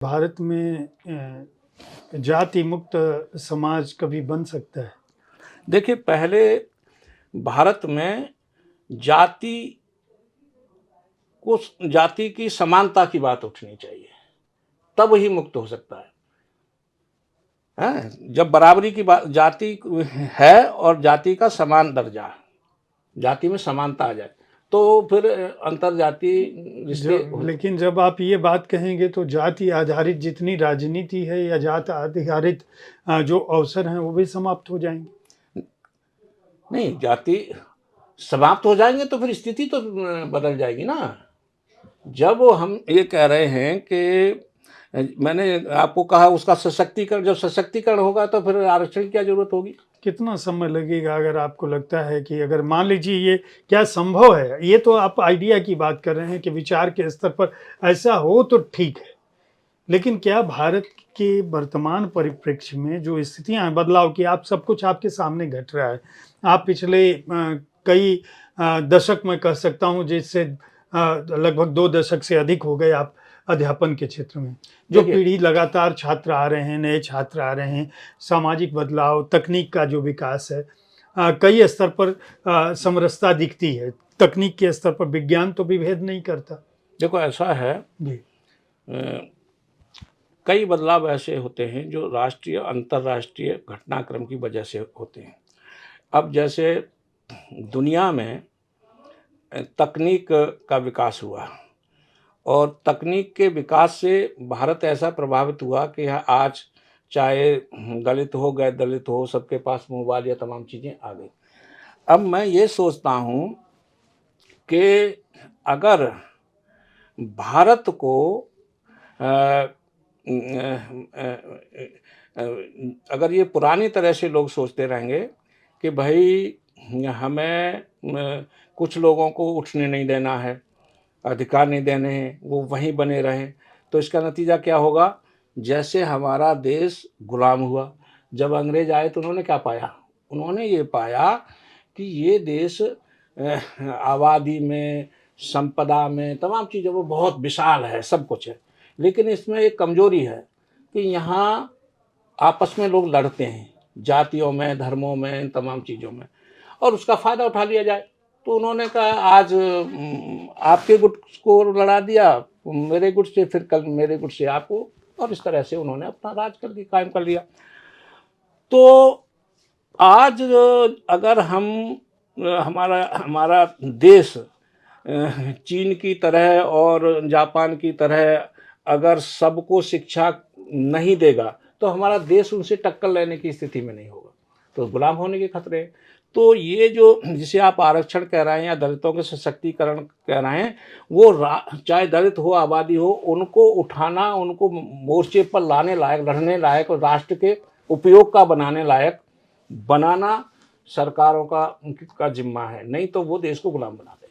भारत में जाति मुक्त समाज कभी बन सकता है? देखिए, पहले भारत में जाति जाति की समानता की बात उठनी चाहिए, तब ही मुक्त हो सकता है। हैं? जब बराबरी की बात, जाति है और जाति का समान दर्जा, जाति में समानता आ जाए, तो फिर अंतरजातीय रिश्ते लेकिन जब आप ये बात कहेंगे तो जाति आधारित जितनी राजनीति है या जाति आधारित जो अवसर हैं वो भी समाप्त हो जाएंगे। नहीं, जाति समाप्त हो जाएंगे तो फिर स्थिति तो बदल जाएगी ना। जब हम ये कह रहे हैं कि मैंने आपको कहा उसका सशक्तिकरण, जब सशक्तिकरण होगा तो फिर आरक्षण की क्या जरूरत होगी? कितना समय लगेगा अगर आपको लगता है कि अगर मान लीजिए ये क्या संभव है? ये तो आप आइडिया की बात कर रहे हैं कि विचार के स्तर पर ऐसा हो तो ठीक है, लेकिन क्या भारत के वर्तमान परिप्रेक्ष्य में जो स्थितियां हैं बदलाव की, आप सब कुछ आपके सामने घट रहा है। आप पिछले कई दशक में कह सकता हूं, जिससे लगभग 2 दशक से अधिक हो गए आप अध्यापन के क्षेत्र में। जो पीढ़ी लगातार छात्र आ रहे हैं, नए छात्र आ रहे हैं, सामाजिक बदलाव, तकनीक का जो विकास है, कई स्तर पर समरसता दिखती है। तकनीक के स्तर पर विज्ञान तो विभेद नहीं करता। देखो, ऐसा है जी। कई बदलाव ऐसे होते हैं जो राष्ट्रीय अंतर्राष्ट्रीय घटनाक्रम की वजह से होते हैं। अब जैसे दुनिया में तकनीक का विकास हुआ और तकनीक के विकास से भारत ऐसा प्रभावित हुआ कि आज चाहे दलित हो, गैर दलित हो, सबके पास मोबाइल या तमाम चीज़ें आ गई। अब मैं ये सोचता हूँ कि अगर भारत को अगर ये पुरानी तरह से लोग सोचते रहेंगे कि भाई हमें कुछ लोगों को उठने नहीं देना है, अधिकार नहीं देने हैं, वो वहीं बने रहें, तो इसका नतीजा क्या होगा? जैसे हमारा देश गुलाम हुआ, जब अंग्रेज आए तो उन्होंने क्या पाया? उन्होंने ये पाया कि ये देश आबादी में, संपदा में, तमाम चीज़ों में बहुत विशाल है, सब कुछ है, लेकिन इसमें एक कमजोरी है कि यहाँ आपस में लोग लड़ते हैं, जातियों में, धर्मों में, इन तमाम चीज़ों में, और उसका फ़ायदा उठा लिया जाए। तो उन्होंने कहा आज आपके गुट को लड़ा दिया मेरे गुट से, फिर कल मेरे गुट से आपको, और इस तरह से उन्होंने अपना राज कर दिया, कायम कर लिया। तो आज अगर हम हमारा हमारा देश चीन की तरह और जापान की तरह अगर सबको शिक्षा नहीं देगा तो हमारा देश उनसे टक्कर लेने की स्थिति में नहीं होगा, तो गुलाम होने के खतरे हैं। तो ये जो जिसे आप आरक्षण कह रहे हैं या दलितों के सशक्तिकरण कह रहे हैं, वो चाहे दलित हो, आबादी हो, उनको उठाना, उनको मोर्चे पर लाने लायक, लड़ने लायक और राष्ट्र के उपयोग का बनाने लायक बनाना सरकारों का जिम्मा है, नहीं तो वो देश को गुलाम बना देंगे।